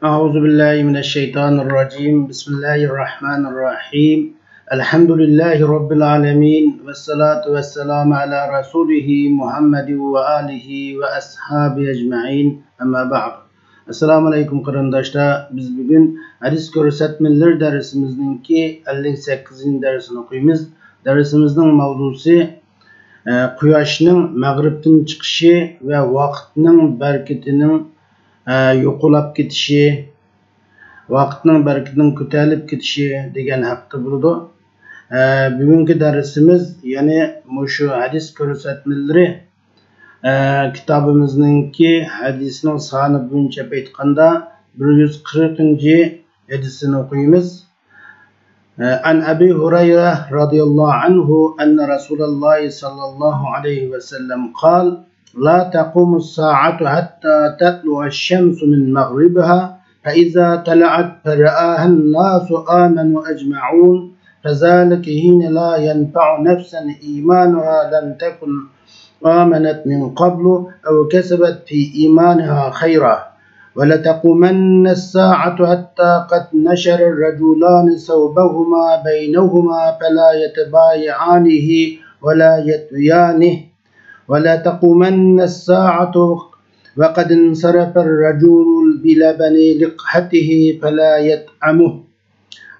Euzubillahimineşşeytanirracim. Bismillahirrahmanirrahim. Elhamdülillahi Rabbil alemin. Vessalatu vesselamu ala Resulihi Muhammedi ve alihi ve ashabi ecma'in. Amma ba'd. Esselamu aleyküm qarindoshlar. Biz bugün hadis ko'rsatmalar darsimizninki 58. dersini o'qiymiz. Darsimizning mavzusi quyoshning mag'ribdan chiqishi va vaqtning barakatining yo'qolib ketishi, vaqtning barakatining ko'tarilib ketishi degan haqda bo'ladi. Bugungi darsimiz ya'ni mushu hadis ko'rsatmalari kitobimizninki hadisning soni bo'yicha aytganda 140-chi hadisini o'qiymiz. An Abi Hurayra radhiyallohu anhu anna Rasululloh sallallohu alayhi va sallam qala لا تقوم الساعة حتى تطلع الشمس من مغربها فإذا طلعت فرآها الناس آمنوا أجمعون فذلك حين لا ينفع نفسا إيمانها لم تكن آمنت من قبل أو كسبت في إيمانها خيرا ولتقومن الساعة حتى قد نشر الرجلان ثوبهما بينهما فلا يتبايعانه ولا يتويانه ولا تقومن الساعة وقد انصرف الرجل بلبن لقحته فلا يطعمه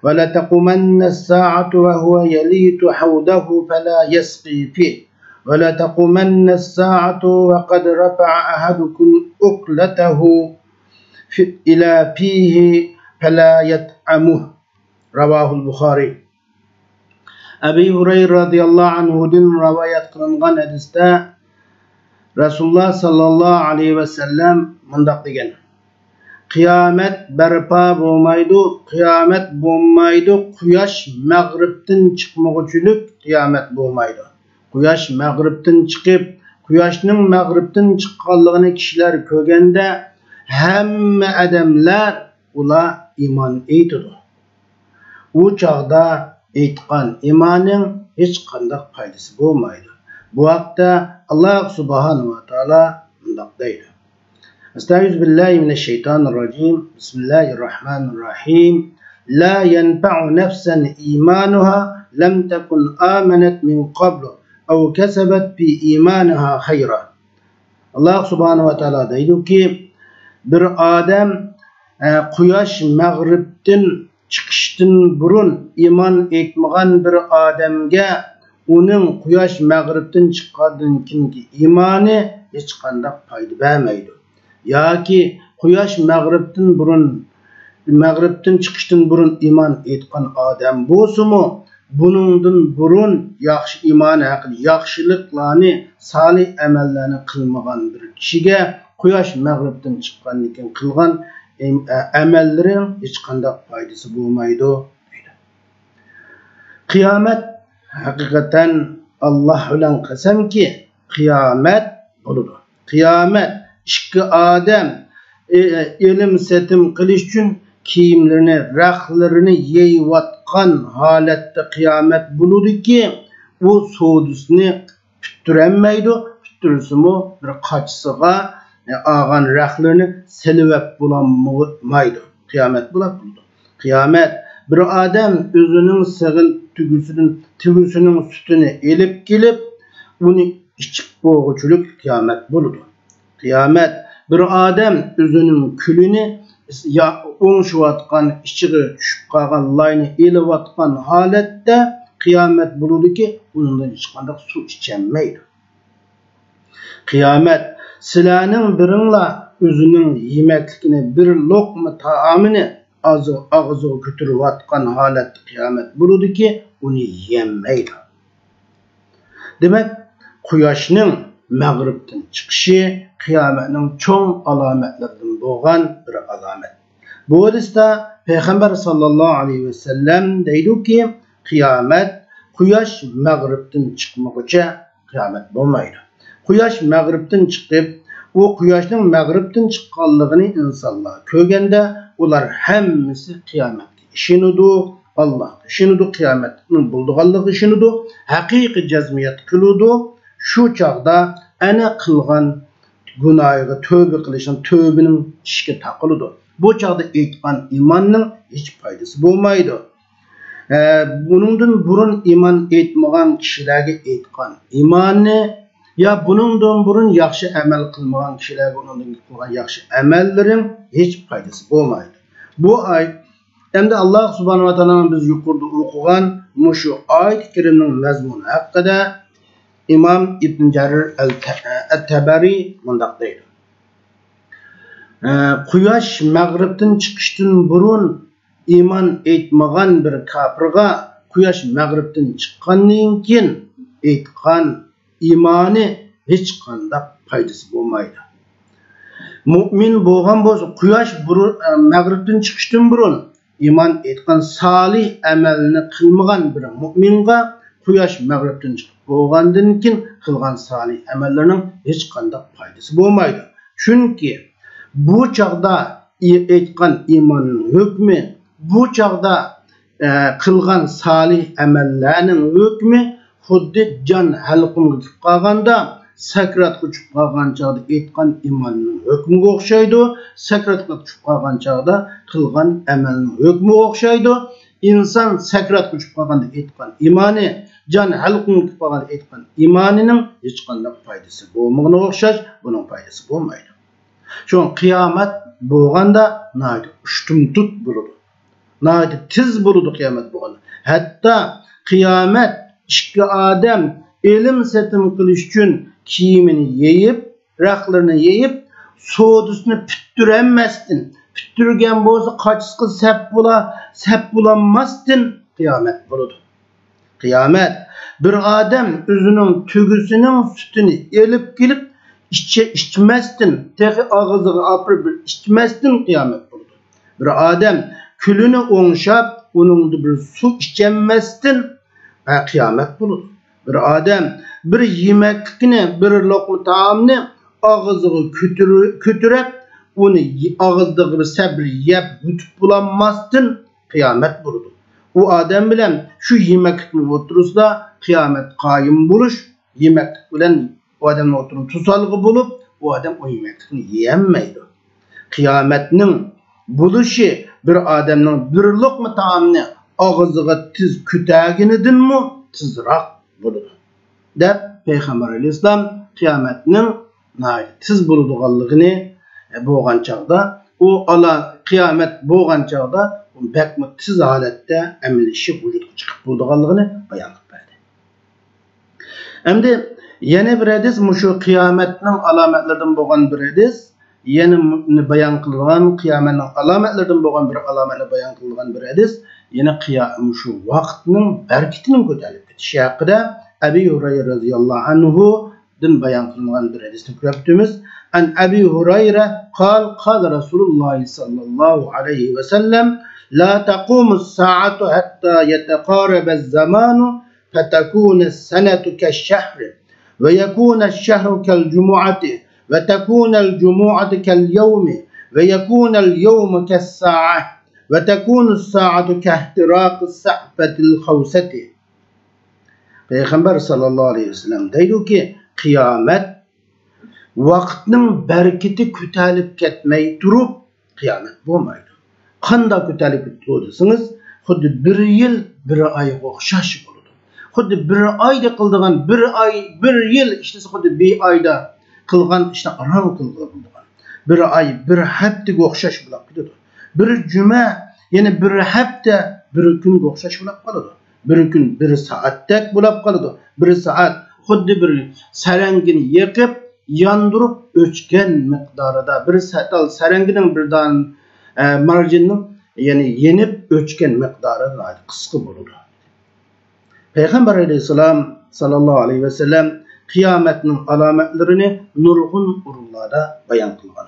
ولا تقومن الساعة وهو يليت حوضه فلا يسقي فيه ولا تقومن الساعة وقد رفع أحدكم أكلته إلى فيه فلا يطعمه رواه البخاري. Abi Hurayra radıyallahu anhu'dan rivayet kılınan hadiste Resulullah sallallahu aleyhi ve sellem mundaq degan: Qiyomat barpo bo'lmaydi, qiyomat bo'lmaydi, quyosh mag'ribdan chiqmoqchilik qiyomat bo'lmaydi. Quyosh mag'ribdan chiqib, quyoshning mag'ribdan chiqqanligini kishilar ko'rganda hamma odamlar ular iymon etadi. U chaqda aytgan iymonning hech qanday foydasi bo'lmaydi. Bu haqda Allah subhanahu wa ta'ala mundaq deydi: Estağfirullah Bismillahirrahmanirrahim. La yanfa'u nafsan imanuha lam takun amanet min qablu aw kasabat fi imaniha hayra. Allah subhanahu wa ta'ala deydi ki, bir odam quyosh mag'ribdan chiqishdan burun iymon etmagan bir odamga uning quyosh mag'ribdan chiqqandan keyingi iymoni hech qanday foyda bermaydi. Yoki quyosh mag'ribdan chiqishdan burun iymon etgan odam bo'lsa-mu, buningdan burun yaxshi iymon haqida yaxshiliklarni, solih amallarni qilmagan bir kishiga quyosh mag'ribdan chiqqandan keyin qilgan amalların hiç qanday foydasi bo'lmaydi deydi. Qiyomat haqiqatan Allah bilan qasamki qiyomat bo'ladi. Qiyomat ikki odam ilm setim qilish uchun kiyimlarini, raqlarini yeyayotgan holatda qiyomat bo'ladi-ki, u savdosini tuttiranmaydi, tuttirsimi bir qochisiga ağan raqlarını silivep bulamaydı. Kıyamet bulamadı. Kıyamet bir adam özünün sığın tügüsünün sütünü elip gelip bunu içip boğuculuk kıyamet buludu. Kıyamet bir adam özünün külünü oңşuvatkan içiği düşüp kalgan layını elivatkan halette kıyamet buludu ki bundan hiç qanday su içemeydi. Kıyamet sizlarning biringlar o'zining yemekligini bir lokma taomini og'ziga ko'tarib atgan holatda qiyomat bo'ladi-ki, uni yemaydi. Demak, quyoshning mag'ribdan chiqishi qiyomatning cho'ng alomatlaridan bo'lgan bir alomat. Bu hadisda payg'ambar sallallohu alayhi va sallam deydi-ki, qiyomat quyosh mag'ribdan chiqmaguncha qiyomat bo'lmaydi. Quyosh mag'ribdan chiqib, u quyoshning mag'ribdan chiqqanligini insonlar ko'rganda, ular hammasi qiyomatga ishonadi, Allohga ishonadi, qiyomatning bo'lganligiga ishonadi, haqiqiy jazmiyat qiladi. Shu chaqda ana qilgan günahga tövbe qilishning tövbening ishga taqılıdı. Bu çağda aytgan imanning hech foydasi bo'lmaydi. Buningdan burun iman etmagan kishilarga aytgan imonni ya buningdan burun yaxshi amal qilmagan kishilarga uning qilgan yaxshi amallaring hech foydasi bo'lmaydi. Bu oyat endi Alloh subhanahu va taoloning biz yuqorida o'qigan mushu oyat kirimning mazmuni haqida İmam İbn Jarir el-Tabari mundaq deydi. Quyosh mag'ribdan chiqishdan burun iman etmagan bir kafirga quyosh mag'ribdan chiqqandan keyin aytgan imoni hech qanday foydasi bo'lmaydi. Mu'min bo'lgan bo'lsa, quyosh mag'ribdan chiqishdan burun iman etgan salih amalni qilmagan bir mu'minga quyosh mag'ribdan chiqib bo'lgandan keyin qilgan salih amallarning hech qanday foydasi bo'lmaydi. Chunki bu chaqda aytgan imonning hukmi, bu chaqda qilgan salih amallarning hukmi xuddi jon halqumga kelib qolganda sakratga tushib qolgan chaqda aytgan imonning hukmiga o'xshaydi. Sakratga tushib qolgan chaqda qilgan amalning hukmiga o'xshaydi. İnsan sakratga tushib qolganda aytgan imoni jon halqumga kelib qolganda aytgan imonining hech qanday foydasi bo'lmaganga o'xshash, buning foydasi bo'lmaydi. Şu kıyamet bo'lganda naydi ushtumtut bo'ladi. Naydi tiz bo'ladi kıyamet bo'lganda. Hatta kıyamet ikki odam ilm setim qilish uchun kiyimini yeyip, raqlarini yeyip, sodusini pittirenmestin. Pittirgen bo'lsa qaçsqı sep bulanmastin kıyamet bo'ladi. Kıyamet bir odam o'zining tugusinin sütünü elip gelip içmestin, tehi ağzıga apırıp içmestin kıyamet buldu. Bir adam külünü onşap, onun bir su içemestin, kıyamet buldu. Bir adam bir yemekini, bir lokma taamını ağzıga kütürep, onu ağızda bir sabri yep, yutup bulanmastin, kıyamet buldu. O adam bilen şu yemekini oturursa kıyamet kayım buluş, yemeklik bilen o adamın oturup tusalığı bulup o adam o yemekliğini yiyemeydi. Kıyametinin buluşu bir adamın bir lokma taamını ağzıga tiz kütəginidin mi tizrak bulur. Dep Peygamber Aleyhisselam kıyametinin tiz buluduğallığını boğan çağda o kıyamet boğan çağda pek tiz halette emilişi vücuduna çıkıp buluduğallığını bayanlık verdi. Hem de yeni bir hadis şu kıyametning alametlerinden bo'lgan bir hadis, yeni bayan qilgan kıyametning alametlerinden bo'lgan bir alametni bayan qilgan bir hadis, yeni şu vaqtning berkitining ko'tarilib ketishi haqida Abi Hurayra radhiyallohu anhu din bayan qilgan bir hadisni ko'ribmiz. An Abi Hurayra qala Rasululloh sallallohu alayhi va sallam la taqumu as-sa'atu hatta yataqaraba az-zamanu fatakuna as-sanatu kash-shahri ويكون الشهر كالجمعة وتكون الجمعة كاليوم ويكون اليوم كالساعة وتكون الساعة كاحتراق السحفة الخوسة. Peygamber sallallahu aleyhi ve sellem deydi ki kıyamet vaqtning berkiti ko'tarilib ketmay turib kıyamet bo'lmaydi. Qanday ko'tarilib ketdisiniz? Xuddi bir yil bir oyga o'xshash bo'ladi. Xuddi bir ayda qildigan bir yil işte xuddi bir ayda qilgan işte aral qilgan. Bir ay bir haftaga o'xshash bo'lib ketadi. Bir juma yana bir hafta bir kunga o'xshash bo'lib qoladi. Bir kun bir soatdek bo'lib qoladi. Bir soat xuddi bir sarangini yiqib, yandırıp o'chgan miqdorida bir sarangining bir dan marjinning yani yenib o'chgan miqdorida qisqa bo'ladi. Peygamber Aleyhisselam sallallahu aleyhi ve sellem kıyametinin alametlerini nurgun urullarda bayan kılgan.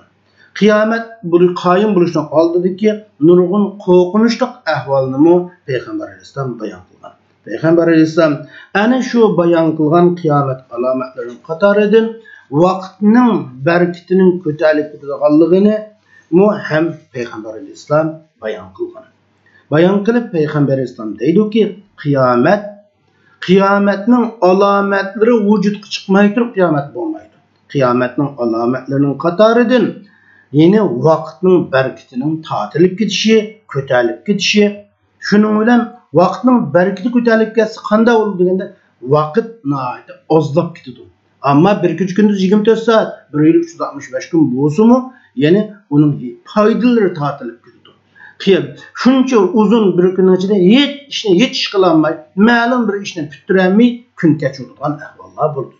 Kıyamet bunu kayın buluştan aldı ki nurgun korkunçluk ahvalını mı Peygamber Aleyhisselam bayan kılgan. Peygamber Aleyhisselam ana şu bayan kılgan kıyamet alametlerini katar edin vaktinin berkitinin kötülük kıldığını mu hem Peygamber Aleyhisselam bayan kılgan. Bayan kılıp Peygamber Aleyhisselam deydi ki kıyametning alametleri vücudga chiqmay turib qiyomat bo'lmaydi. Kıyametning alametlerining qatoridan yeni vaqtning berkitining tatilib ketishi, ko'tarilib ketishi. Shuning bilan vaqtning berkiti ko'tarilib ketsa qanday bo'ladi deganda vaqt nihoyatda ozlab ketadi. Ammo 1-2 kunduz 24 soat, 1 yil 365 kun bo'lsa-mu, ya'ni uning foydalari tatilib ketadi. Shuncha uzun bir kunning ichida hech ishni hech ish qila olmay, ma'lum bir ishni bitirolmay kun kechiradigan ahvollar bo'ldi.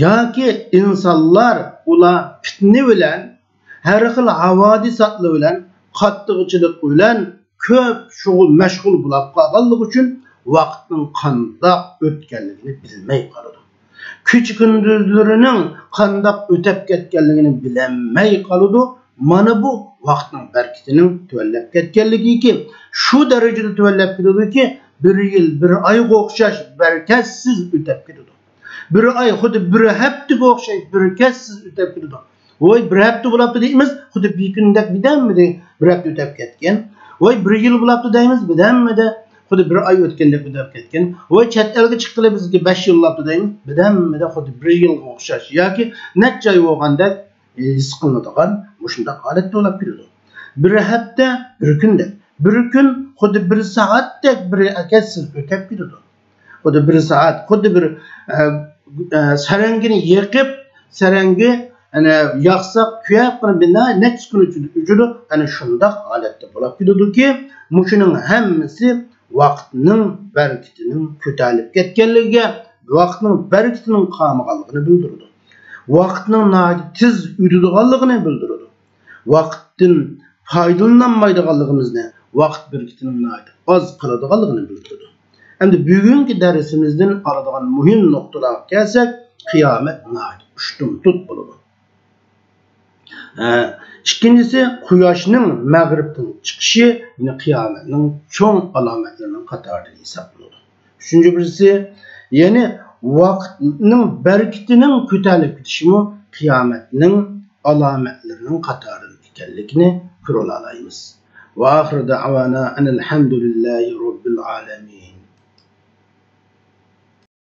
Yoki insonlar ular fitna bilan, har xil havodisatlar bilan, qattiqchilik bilan ko'p mashg'ul bo'lib qolganligi uchun vaqtning qanday o'tganligini bilmay qoladi. Kecha kunduzlarining qanday o'tib ketganligini bilmay qoladi. Mana bu vaqtning berkitining tuvallab ketganligi shu darajada tuvallab ketadiki, 1 yil, 1 oyga o'xshash berkatsiz o'tib ketadi. 1 oy xuddi 1 haftaga o'xshash berkatsiz o'tib ketadi. Voy 1 hafta bo'libdi deymiz, xuddi bir kundek bidanmidi 1 hafta o'tib ketgan. Voy 1 yil bo'libdi deymiz, bidanmidi xuddi 1 oy o'tgandek o'tib ketgan. Voy chet elga chiqqili bizga 5 yil bo'libdi deymiz, bidanmidi xuddi 1 yilga o'xshash yoki necha oy bo'lgandek his qilinadigan shunday holat bo'lib turadi. 1 hafta 1 kunda, 1 kun xuddi 1 soatdek bir akatsiz o'tib ketadi. Xuddi 1 soat, xuddi bir sarangini yiqib, sarangi ana yaqsaq kuyab bina necha kun uchun ana shunday holatda bo'lib ketadiki, mushuning hammasi vaqtning berkitining ko'tarilib ketganligiga, vaqtning berkitining qolmaganligini bildiradi. Vaqtning tez o'tadiganligini bildiradi. Vaqtdan foydalanmaydiganligimizni, vaqt berkitining oz qoladiganligini bildiradi. Endi bugungi darsimizdan oladigan muhim nuqtalarga kelsak, qiyomat ushtum tut bo'ladi. İkincisi, quyoshning mag'ribdan chiqishi yine qiyomatning cho'ng alomatlarining qatoridan hisoblanadi. Uchinchi birisi, ya'ni vaqtning berkitining ko'tarilib ketishi qiyomatning alomatlarining qatoridan ekanligini ko'ra olamiz. Va oxir da'vana alhamdulillahi robbil alamin.